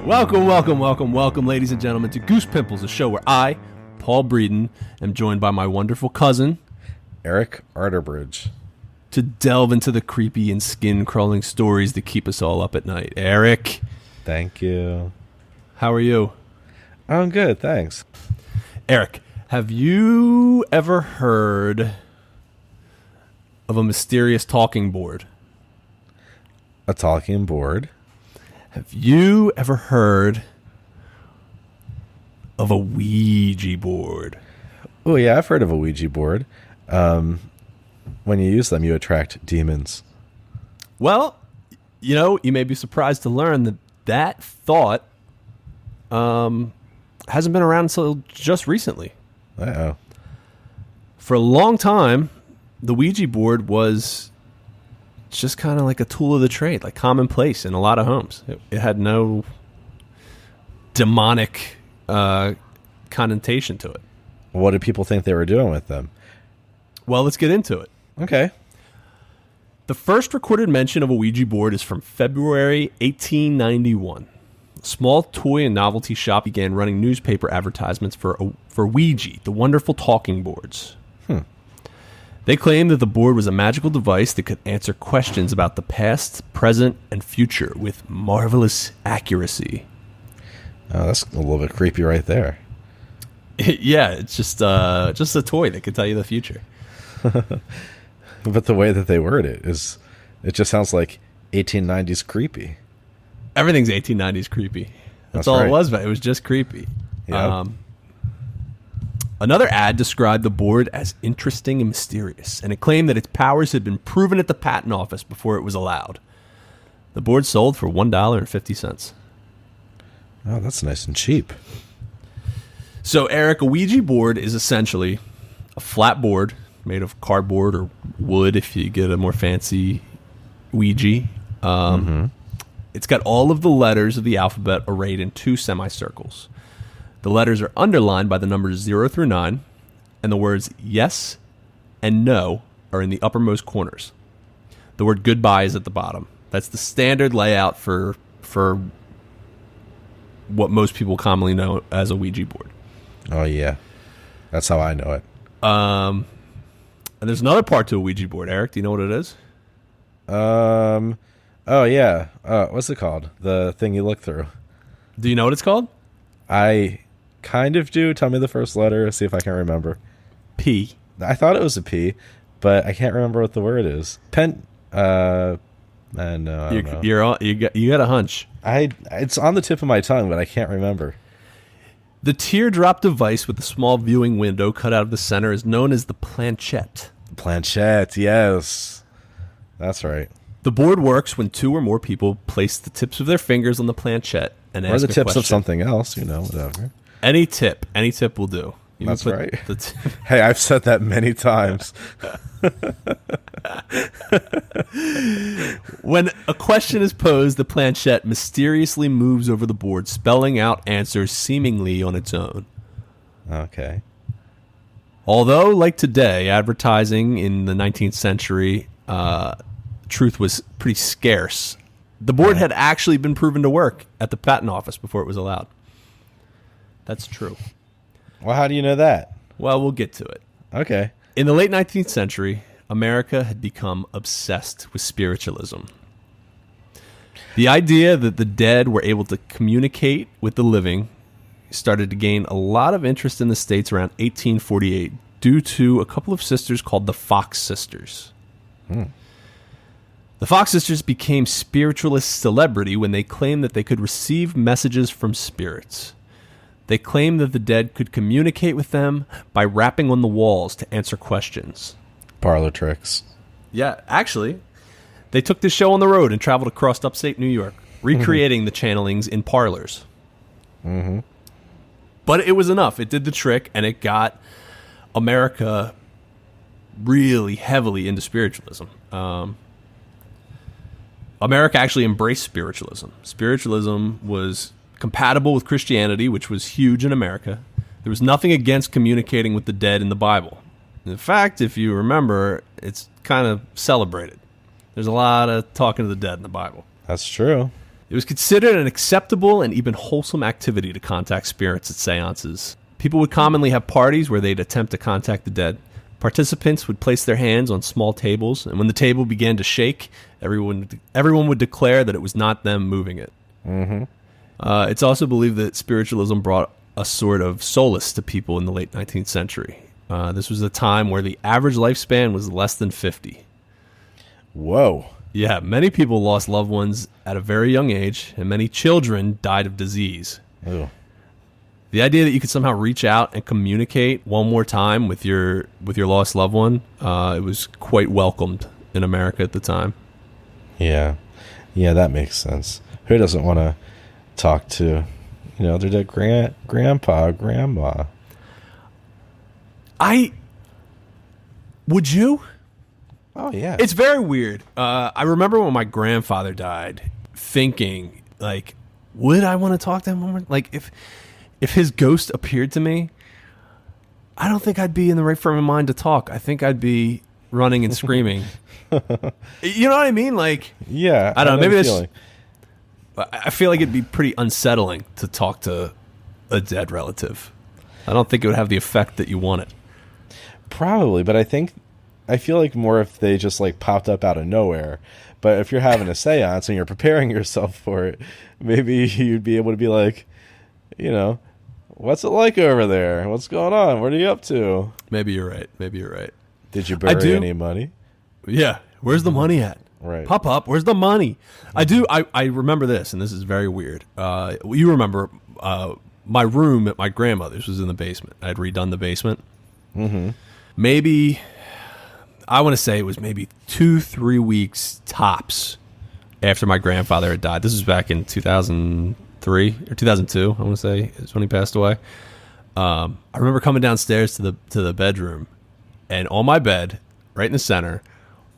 Welcome, ladies and gentlemen, to Goose, Pimples, a show where I, Paul Breeden, am joined by my wonderful cousin, Eric Arterbridge, to delve into the creepy and skin-crawling stories that keep us all up at night. Eric. Thank you. How are you? I'm good, thanks. Eric, have you ever heard of a mysterious talking board? A talking board? Have you ever heard of a Ouija board? Oh, yeah, I've heard of a Ouija board. When you use them, you attract demons. Well, you may be surprised to learn that thought hasn't been around until just recently. Uh-oh. For a long time, the Ouija board was just kind of like a tool of the trade, like commonplace in a lot of homes. It had no demonic connotation to it. What did people think they were doing with them? Well, let's get into it. Okay. The first recorded mention of a Ouija board is from February 1891. A small toy and novelty shop began running newspaper advertisements for Ouija, the wonderful talking boards. They claimed that the board was a magical device that could answer questions about the past, present, and future with marvelous accuracy. Oh, that's a little bit creepy right there. Yeah, it's just a toy that could tell you the future. But the way that they word it just sounds like 1890s creepy. Everything's 1890s creepy. That's all right. it was, but it was just creepy. Yeah. Another ad described the board as interesting and mysterious, and it claimed that its powers had been proven at the patent office before it was allowed. The board sold for $1.50. Oh, that's nice and cheap. So, Eric, a Ouija board is essentially a flat board made of cardboard or wood if you get a more fancy Ouija. It's got all of the letters of the alphabet arrayed in two semicircles. The letters are underlined by the numbers 0 through 9, and the words yes and no are in the uppermost corners. The word goodbye is at the bottom. That's the standard layout for what most people commonly know as a Ouija board. Oh, yeah. That's how I know it. And there's another part to a Ouija board, Eric. Do you know what it is? Oh, yeah. What's it called? The thing you look through. Do you know what it's called? I kind of do. Tell me the first letter. See if I can remember. P. I thought it was a P, but I can't remember what the word is. No, I don't know. You got a hunch. It's on the tip of my tongue, but I can't remember. The teardrop device with a small viewing window cut out of the center is known as the planchette. Planchette, yes. That's right. The board works when two or more people place the tips of their fingers on the planchette and ask a question. Or the tips of something else, whatever. Any tip will do. That's right. Hey, I've said that many times. When a question is posed, the planchette mysteriously moves over the board, spelling out answers seemingly on its own. Okay. Although, like today, advertising in the 19th century, truth was pretty scarce. The board had actually been proven to work at the patent office before it was allowed. That's true. Well, how do you know that? Well, we'll get to it. Okay. In the late 19th century, America had become obsessed with spiritualism. The idea that the dead were able to communicate with the living started to gain a lot of interest in the States around 1848 due to a couple of sisters called the Fox Sisters. The Fox Sisters became spiritualist celebrity when they claimed that they could receive messages from spirits. They claimed that the dead could communicate with them by rapping on the walls to answer questions. Parlor tricks. Yeah, actually, they took this show on the road and traveled across upstate New York, recreating the channelings in parlors. But it was enough. It did the trick, and it got America really heavily into spiritualism. America actually embraced spiritualism. Spiritualism was compatible with Christianity, which was huge in America. There was nothing against communicating with the dead in the Bible. In fact, if you remember, it's kind of celebrated. There's a lot of talking to the dead in the Bible. That's true. It was considered an acceptable and even wholesome activity to contact spirits at seances. People would commonly have parties where they'd attempt to contact the dead. Participants would place their hands on small tables, and when the table began to shake, everyone would declare that it was not them moving it. Mm-hmm. It's also believed that spiritualism brought a sort of solace to people in the late 19th century. This was a time where the average lifespan was less than 50. Whoa. Yeah, many people lost loved ones at a very young age, and many children died of disease. Ew. The idea that you could somehow reach out and communicate one more time with your lost loved one, it was quite welcomed in America at the time. Yeah, that makes sense. Who doesn't want to talk to, their dead grandpa, grandma? Would you? Oh yeah, it's very weird. I remember when my grandfather died, thinking like, would I want to talk to him one more? Like if his ghost appeared to me, I don't think I'd be in the right frame of mind to talk. I think I'd be running and screaming. You know what I mean? Like, yeah, I don't know. Maybe this. I feel like it'd be pretty unsettling to talk to a dead relative. I don't think it would have the effect that you wanted. Probably, but I feel like more if they just like popped up out of nowhere. But if you're having a seance and you're preparing yourself for it, maybe you'd be able to be like, what's it like over there? What's going on? What are you up to? Maybe you're right. Did you bury any money? Yeah. Where's the money at? Right. Pop, where's the money? I remember this, and this is very weird. You remember my room at my grandmother's was in the basement. I had redone the basement. Mm-hmm. Maybe, I want to say it was maybe 2-3 weeks tops after my grandfather had died. This was back in 2003 or 2002, I want to say, is when he passed away. I remember coming downstairs to the bedroom, and on my bed, right in the center,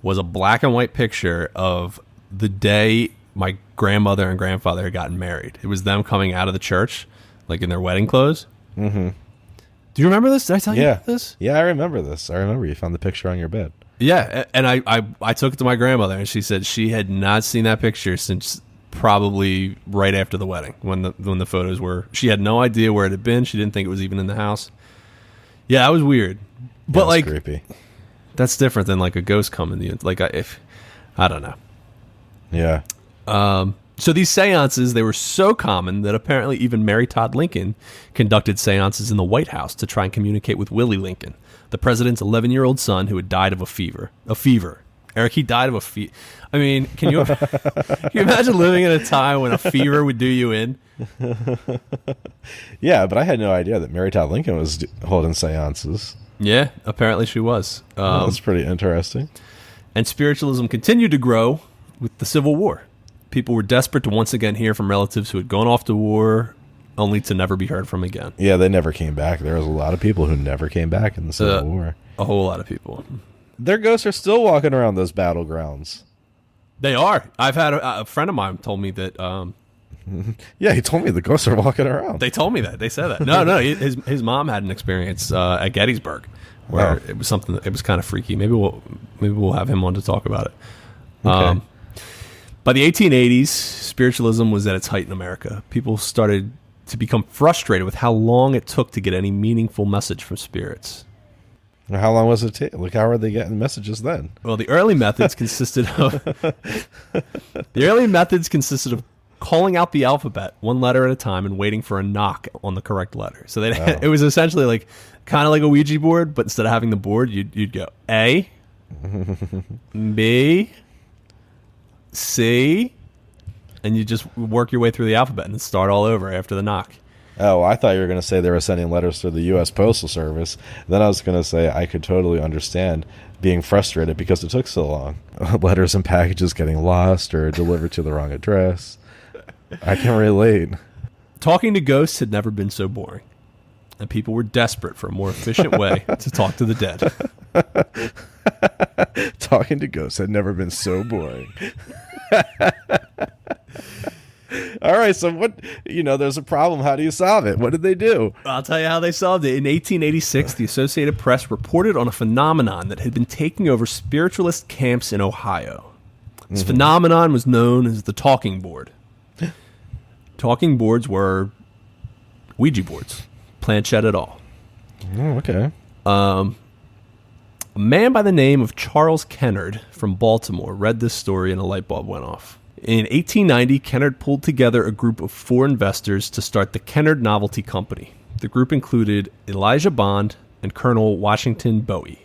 was a black and white picture of the day my grandmother and grandfather had gotten married. It was them coming out of the church, like in their wedding clothes. Mm-hmm. Do you remember this? Did I tell you about this? Yeah, I remember this. I remember you found the picture on your bed. Yeah, and I took it to my grandmother, and she said she had not seen that picture since probably right after the wedding, when the photos were. She had no idea where it had been. She didn't think it was even in the house. Yeah, that was weird. But like, creepy. That's different than like a ghost coming in. Like I don't know. Yeah. So these seances, they were so common that apparently even Mary Todd Lincoln conducted seances in the White House to try and communicate with Willie Lincoln, the president's 11-year-old son who had died of a fever. Eric, he died of a fever. I mean, can you imagine living in a time when a fever would do you in? Yeah, but I had no idea that Mary Todd Lincoln was holding seances. Yeah, apparently she was. That's pretty interesting. And spiritualism continued to grow with the Civil War. People were desperate to once again hear from relatives who had gone off to war, only to never be heard from again. Yeah, they never came back. There was a lot of people who never came back in the Civil War. A whole lot of people. Their ghosts are still walking around those battlegrounds. They are. I've had a friend of mine told me that. Yeah, he told me the ghosts are walking around. They told me that. They said that. No. His mom had an experience at Gettysburg where it was something. It was kind of freaky. Maybe we'll have him on to talk about it. Okay. By the 1880s, spiritualism was at its height in America. People started to become frustrated with how long it took to get any meaningful message from spirits. How long was it take? Like, how were they getting messages then? Well, the early methods consisted of calling out the alphabet one letter at a time and waiting for a knock on the correct letter. So it was essentially like kind of like a Ouija board, but instead of having the board, you'd go A, B, C, and you just work your way through the alphabet and then start all over after the knock. Oh, I thought you were going to say they were sending letters through the U.S. Postal Service. Then I was going to say I could totally understand being frustrated because it took so long. Letters and packages getting lost or delivered to the wrong address. I can relate. Talking to ghosts had never been so boring, and people were desperate for a more efficient way to talk to the dead. Talking to ghosts had never been so boring. All right, so there's a problem. How do you solve it? What did they do? I'll tell you how they solved it. In 1886, the Associated Press reported on a phenomenon that had been taking over spiritualist camps in Ohio. This phenomenon was known as the talking board. Talking boards were Ouija boards. Planchette et al. Oh, okay. A man by the name of Charles Kennard from Baltimore read this story and a light bulb went off. In 1890, Kennard pulled together a group of 4 investors to start the Kennard Novelty Company. The group included Elijah Bond and Colonel Washington Bowie.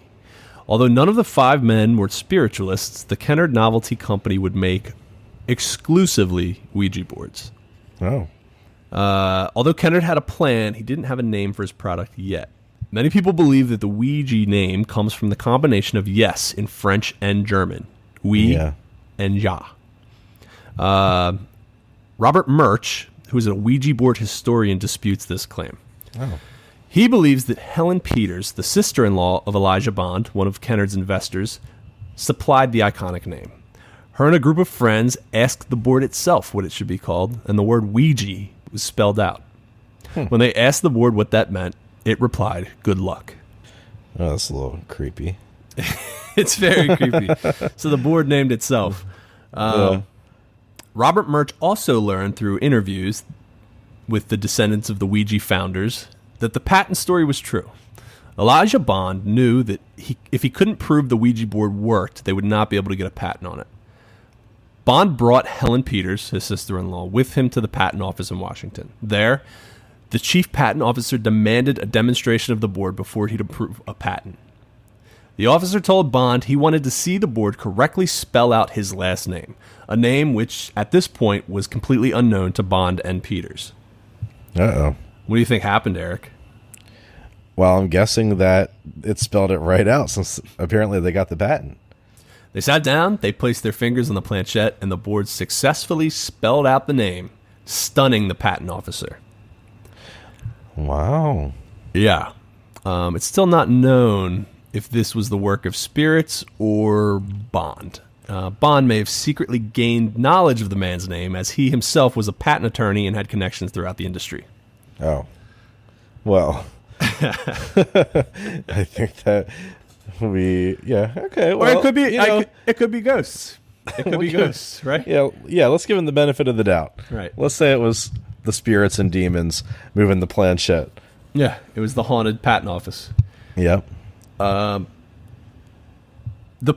Although none of the 5 men were spiritualists, the Kennard Novelty Company would make exclusively Ouija boards. Oh. Although Kennard had a plan, he didn't have a name for his product yet. Many people believe that the Ouija name comes from the combination of yes in French and German. Oui and ja. Robert Murch, who is a Ouija board historian, disputes this claim. Oh. He believes that Helen Peters, the sister-in-law of Elijah Bond, one of Kennard's investors, supplied the iconic name. Her and a group of friends asked the board itself what it should be called, and the word Ouija was spelled out. When they asked the board what that meant, it replied, "Good luck." Oh, that's a little creepy. It's very creepy. So the board named itself. Robert Murch also learned through interviews with the descendants of the Ouija founders that the patent story was true. Elijah Bond knew that if he couldn't prove the Ouija board worked, they would not be able to get a patent on it. Bond brought Helen Peters, his sister-in-law, with him to the patent office in Washington. There, the chief patent officer demanded a demonstration of the board before he'd approve a patent. The officer told Bond he wanted to see the board correctly spell out his last name, a name which, at this point, was completely unknown to Bond and Peters. Uh-oh. What do you think happened, Eric? Well, I'm guessing that it spelled it right out since apparently they got the patent. They sat down, they placed their fingers on the planchette, and the board successfully spelled out the name, stunning the patent officer. Wow. Yeah. It's still not known if this was the work of spirits or Bond. Bond may have secretly gained knowledge of the man's name, as he himself was a patent attorney and had connections throughout the industry. Oh. Well, I think that okay. Well, or it could be, it could be ghosts. It could be ghosts, right? Yeah. Let's give him the benefit of the doubt. Right. Let's say it was the spirits and demons moving the planchette. Yeah, it was the haunted patent office. Yep. The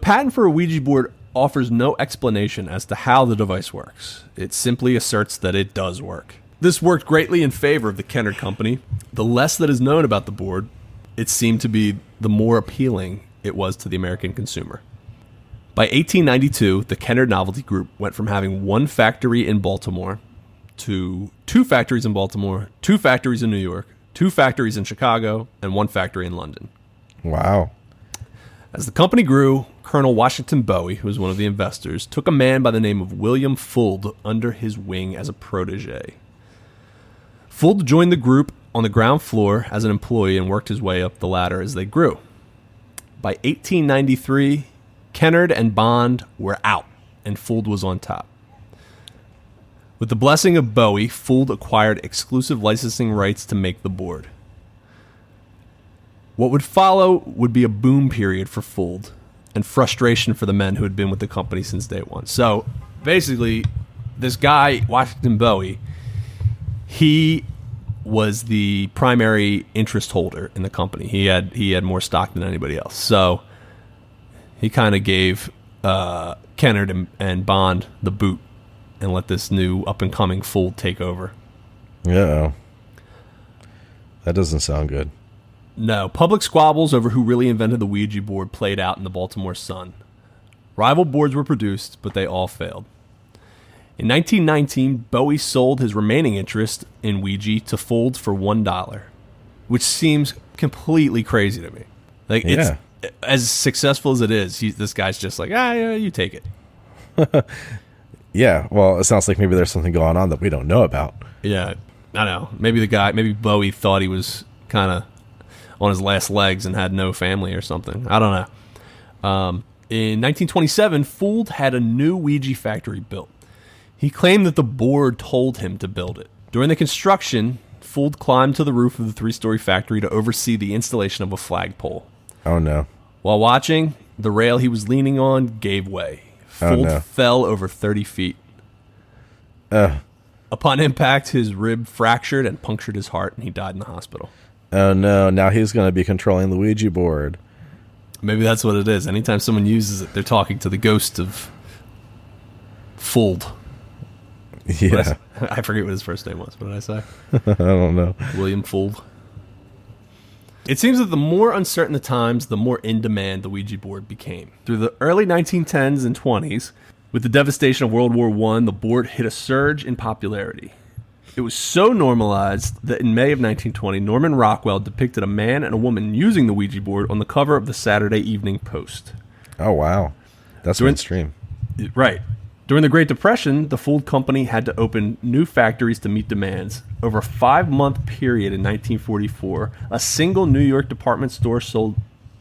patent for a Ouija board offers no explanation as to how the device works. It simply asserts that it does work. This worked greatly in favor of the Kennard Company. The less that is known about the board, it seemed to be the more appealing it was to the American consumer. By 1892, the Kennard Novelty Group went from having 1 factory in Baltimore to 2 factories in Baltimore, 2 factories in New York, 2 factories in Chicago, and 1 factory in London. Wow. As the company grew, Colonel Washington Bowie, who was one of the investors, took a man by the name of William Fuld under his wing as a protege. Fuld joined the group on the ground floor as an employee and worked his way up the ladder as they grew. By 1893, Kennard and Bond were out, and Fuld was on top. With the blessing of Bowie, Fuld acquired exclusive licensing rights to make the board. What would follow would be a boom period for Fuld and frustration for the men who had been with the company since day one. So basically, this guy, Washington Bowie, he was the primary interest holder in the company. He had more stock than anybody else. So he kind of gave Kennard and Bond the boot and let this new up-and-coming Fuld take over. Yeah. That doesn't sound good. No. Public squabbles over who really invented the Ouija board played out in the Baltimore Sun. Rival boards were produced, but they all failed. In 1919, Bowie sold his remaining interest in Ouija to Fuld for $1, which seems completely crazy to me. Like, it's as successful as it is, this guy's just like, yeah, you take it. Yeah, well, it sounds like maybe there's something going on that we don't know about. Yeah, I know. Maybe Bowie thought he was kind of on his last legs and had no family or something. I don't know. In 1927, Fuld had a new Ouija factory built. He claimed that the board told him to build it. During the construction, Fuld climbed to the roof of the 3-story factory to oversee the installation of a flagpole. Oh, no. While watching, the rail he was leaning on gave way. Fuld fell over 30 feet. Upon impact, his rib fractured and punctured his heart, and he died in the hospital. Oh, no. Now he's going to be controlling the Ouija board. Maybe that's what it is. Anytime someone uses it, they're talking to the ghost of Fuld. Yeah. I forget what his first name was. What did I say? I don't know. William Fuld. It seems that the more uncertain the times, the more in demand the Ouija board became. Through the early 1910s and 20s, with the devastation of World War I, the board hit a surge in popularity. It was so normalized that in May of 1920, Norman Rockwell depicted a man and a woman using the Ouija board on the cover of the Saturday Evening Post. Oh, wow. That's mainstream. Right. During the Great Depression, the Fuld Company had to open new factories to meet demands. Over a 5-month period in 1944, a single New York department store sold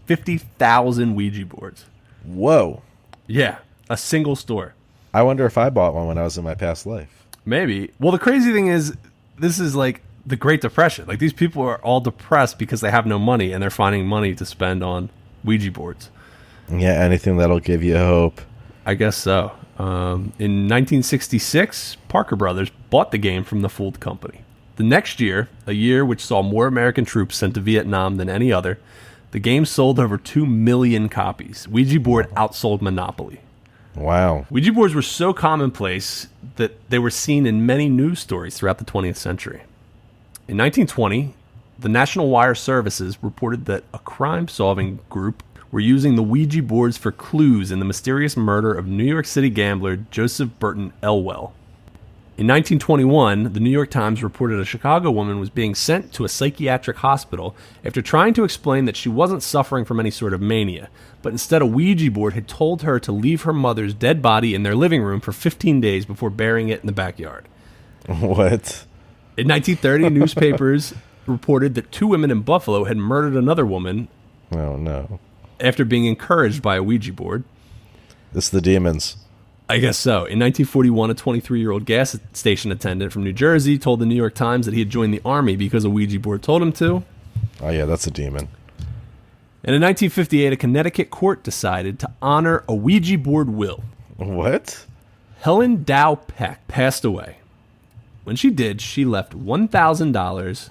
50,000 Ouija boards. Whoa. Yeah, a single store. I wonder if I bought one when I was in my past life. Maybe. Well, the crazy thing is, this is like the Great Depression. Like, these people are all depressed because they have no money, and they're finding money to spend on Ouija boards. Yeah, anything that'll give you hope. I guess so. In 1966, Parker Brothers bought the game from the Fuld Company. The next year, a year which saw more American troops sent to Vietnam than any other, the game sold over 2 million copies. Ouija board outsold Monopoly. Wow. Ouija boards were so commonplace that they were seen in many news stories throughout the 20th century. In 1920, the National Wire Services reported that a crime-solving group were using the Ouija boards for clues in the mysterious murder of New York City gambler Joseph Burton Elwell. In 1921, the New York Times reported a Chicago woman was being sent to a psychiatric hospital after trying to explain that she wasn't suffering from any sort of mania, but instead a Ouija board had told her to leave her mother's dead body in their living room for 15 days before burying it in the backyard. What? In 1930, newspapers reported that 2 women in Buffalo had murdered another woman. Oh, no. After being encouraged by a Ouija board. It's the demons. I guess so. In 1941, a 23-year-old gas station attendant from New Jersey told the New York Times that he had joined the Army because a Ouija board told him to. Oh, yeah, that's a demon. And in 1958, a Connecticut court decided to honor a Ouija board will. What? Helen Dow Peck passed away. When she did, she left $1,000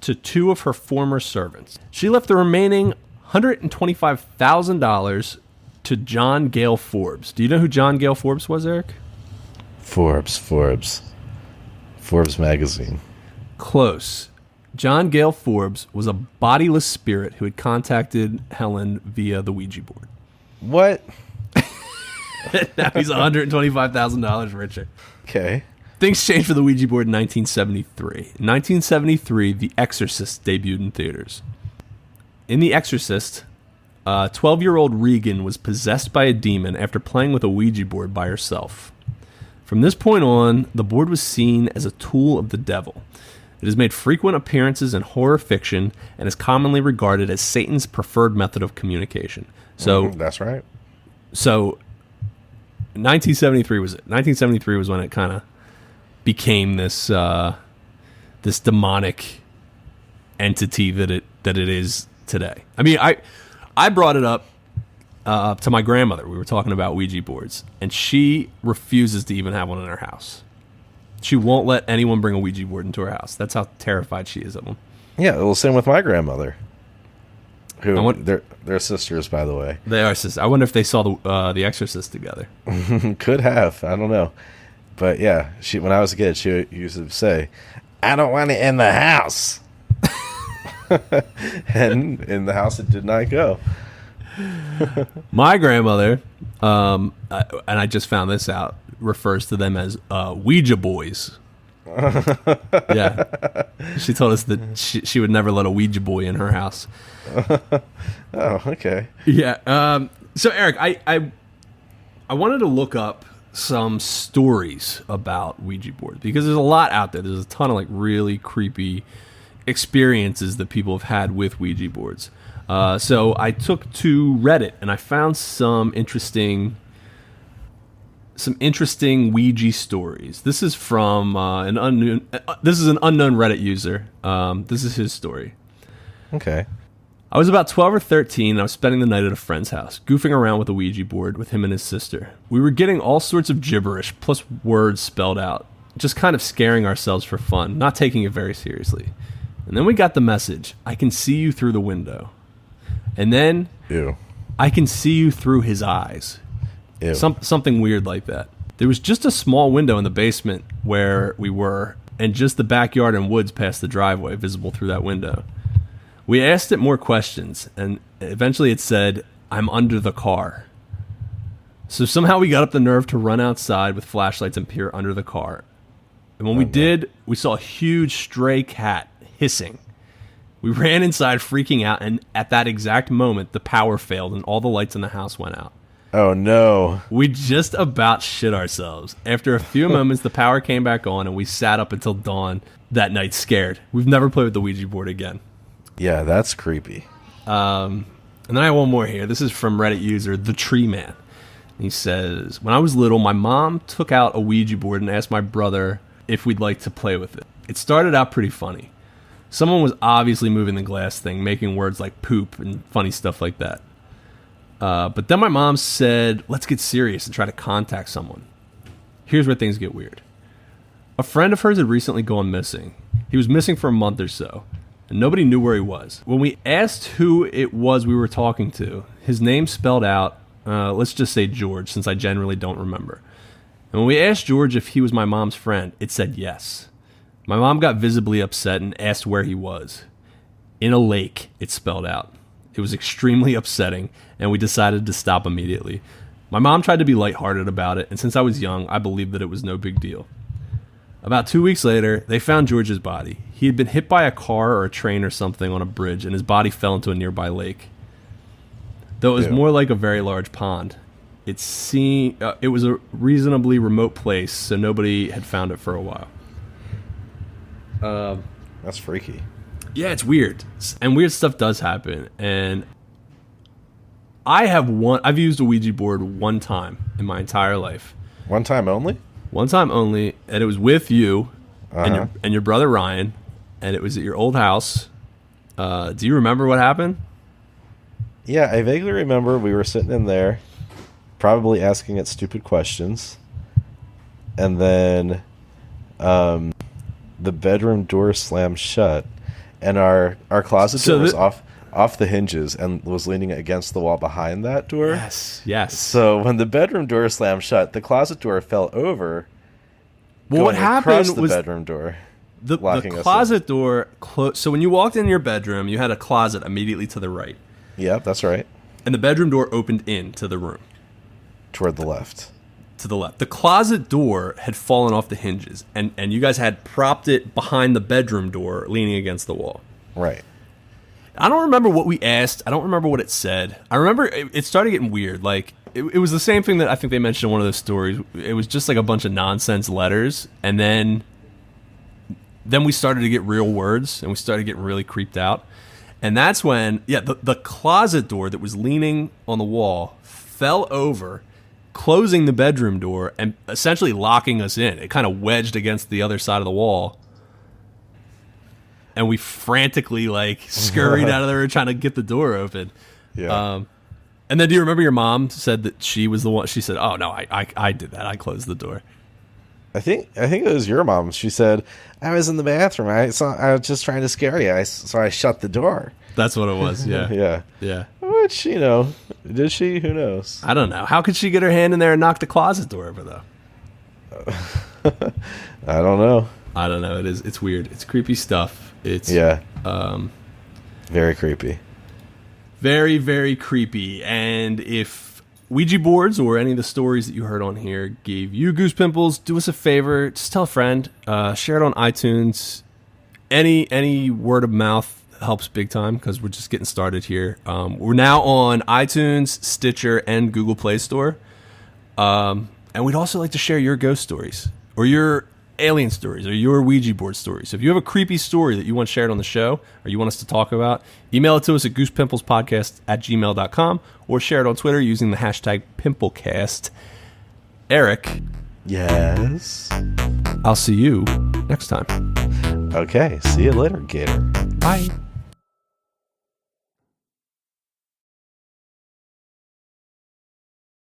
to 2 of her former servants. She left the remaining $125,000 to John Gale Forbes. Do you know who John Gale Forbes was, Eric? Forbes magazine. Close. John Gale Forbes was a bodiless spirit who had contacted Helen via the Ouija board. What? Now he's $125,000 richer. Okay. Things changed for the Ouija board in 1973. In 1973, The Exorcist debuted in theaters. In The Exorcist, 12-year-old Regan was possessed by a demon after playing with a Ouija board by herself. From this point on, the board was seen as a tool of the devil. It has made frequent appearances in horror fiction and is commonly regarded as Satan's preferred method of communication. So that's right. So 1973 was it. 1973 was when it kind of became this this demonic entity that it is today. I mean, I brought it up to my grandmother. We were talking about Ouija boards, and she refuses to even have one in her house. She won't let anyone bring a Ouija board into her house. That's how terrified she is of them. Yeah, well, same with my grandmother. They're sisters, by the way. They are sisters. I wonder if they saw the Exorcist together. Could have. I don't know. But yeah, when I was a kid, she used to say, "I don't want it in the house." And in the house it did not go. My grandmother, and I just found this out, refers to them as Ouija boys. Yeah. She told us that she would never let a Ouija boy in her house. Oh, okay. Yeah. So, Eric, I wanted to look up some stories about Ouija boards because there's a lot out there. There's a ton of like really creepy experiences that people have had with Ouija boards. So I took to Reddit and I found some interesting Ouija stories. This is from an unknown Reddit user. This is his story. Okay. I was about 12 or 13 and I was spending the night at a friend's house, goofing around with a Ouija board with him and his sister. We were getting all sorts of gibberish plus words spelled out. just kind of scaring ourselves for fun, not taking it very seriously. And then we got the message, I can see you through the window. And then Ew. I can see you through his eyes. Ew. Something weird like that. There was just a small window in the basement where we were, and just the backyard and woods past the driveway visible through that window. We asked it more questions, and eventually it said, I'm under the car. So somehow we got up the nerve to run outside with flashlights and peer under the car. And when we did, we saw a huge stray cat hissing. We ran inside freaking out, and at that exact moment, the power failed and all the lights in the house went out. Oh, no. We just about shit ourselves. After a few moments, the power came back on, and we sat up until dawn that night scared. We've never played with the Ouija board again. Yeah, that's creepy. And then I have one more here. This is from Reddit user, The Tree Man. He says, when I was little, my mom took out a Ouija board and asked my brother if we'd like to play with it. It started out pretty funny. Someone was obviously moving the glass thing, making words like poop and funny stuff like that. But then my mom said, let's get serious and try to contact someone. Here's where things get weird. A friend of hers had recently gone missing. He was missing for a month or so, and nobody knew where he was. When we asked who it was we were talking to, his name spelled out, let's just say George, since I generally don't remember. And when we asked George if he was my mom's friend, it said yes. My mom got visibly upset and asked where he was. In a lake, it spelled out. It was extremely upsetting, and we decided to stop immediately. My mom tried to be lighthearted about it, and since I was young, I believed that it was no big deal. About 2 weeks later, they found George's body. He had been hit by a car or a train or something on a bridge, and his body fell into a nearby lake. Though it was more like a very large pond. It was a reasonably remote place, so nobody had found it for a while. That's freaky. Yeah, it's weird. And weird stuff does happen. And I've used a Ouija board one time in my entire life. One time only? One time only, and it was with you and your brother Ryan, and it was at your old house. Do you remember what happened? Yeah, I vaguely remember we were sitting in there, probably asking it stupid questions, and then the bedroom door slammed shut, and our closet door was off the hinges and was leaning against the wall behind that door. Yes. So when the bedroom door slammed shut, the closet door fell over. Well, what happened the was bedroom door. The closet door closed. So when you walked in your bedroom, you had a closet immediately to the right. Yep, that's right. And the bedroom door opened into the room. Toward the left. To the left. The closet door had fallen off the hinges, and you guys had propped it behind the bedroom door, leaning against the wall. Right. I don't remember what we asked. I don't remember what it said. I remember it started getting weird. Like, it was the same thing that I think they mentioned in one of those stories. It was just like a bunch of nonsense letters, and then we started to get real words, and we started getting really creeped out. And that's when, the closet door that was leaning on the wall fell over, closing the bedroom door and essentially locking us in. It kind of wedged against the other side of the wall. And we frantically, scurried out of there trying to get the door open. Yeah. And then do you remember your mom said that she was the one, she said, oh, no, I did that. I closed the door. I think it was your mom. She said, I was in the bathroom. I was just trying to scare you. So I shut the door. That's what it was, yeah. Yeah. Which, did she? Who knows? I don't know. How could she get her hand in there and knock the closet door over, though? I don't know. It's weird. It's creepy stuff. It's very creepy. Very, very creepy. And if Ouija boards or any of the stories that you heard on here gave you Goose Pimples, do us a favor. Just tell a friend. Share it on iTunes. Any word of mouth helps big time because we're just getting started here. We're now on iTunes, Stitcher, and Google Play Store. And we'd also like to share your ghost stories or your alien stories or your Ouija board stories. So if you have a creepy story that you want shared on the show or you want us to talk about, email it to us at goosepimple.podcast@gmail.com or share it on Twitter using the hashtag Pimplecast. Eric. Yes? I'll see you next time. Okay. See you later, Gator. Bye.